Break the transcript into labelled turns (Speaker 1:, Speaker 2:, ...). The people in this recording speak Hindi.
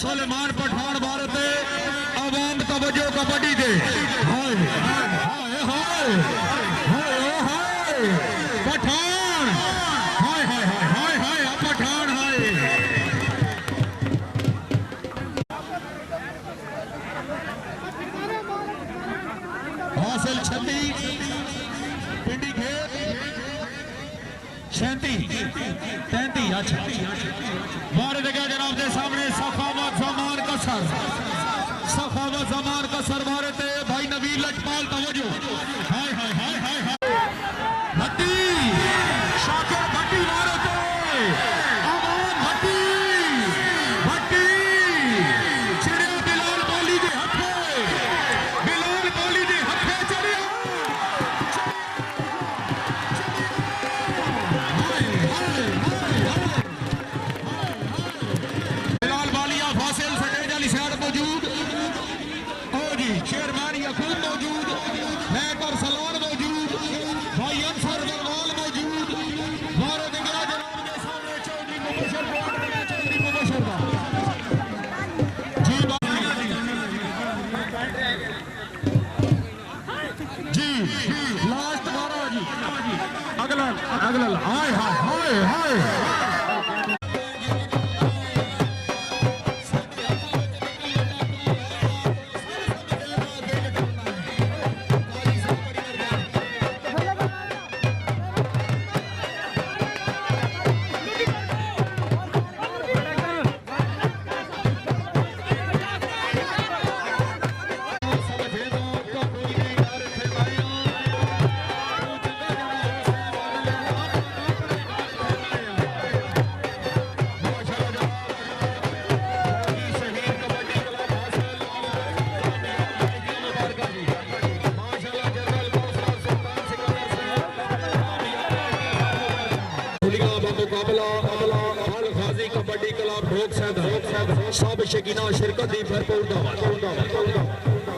Speaker 1: सुलेमान पठान भारत अवाम तवज्जो कबड्डी दे हाय हाय हाय हाय हाय पठान हाय हाय हाय हाय पठान हाय हासिल 36 पिंडी खेत 37 33 अच्छा बारह जगह जनाब के सामने सखावत जमान कसर सखावत जमान कसर भारत भाई नबील लजपाल तवज्जो हाय हाय हाय हाय हाय भट्टी शाकिर भट्टी भारत अमान भट्टी भट्टी चिड़िया बिलाल बोली दे हथे बिलाल बोली दे हथे चिड़िया बिलाल बालिया फासिल सटेज अली साइड मौजूद शेरमान यकूब मौजूद हैकर सलान मौजूद भाई अंसर गरवाल मौजूद मारे दिखा जनाब के सामने चौधरी मुबशर चौधरी मुबशर जी जी लास्ट 12 जी अगला अगला हाय हाय हाय हाय कबड्डी क्लब सब शकीना शिरकत की भरपूर दावत।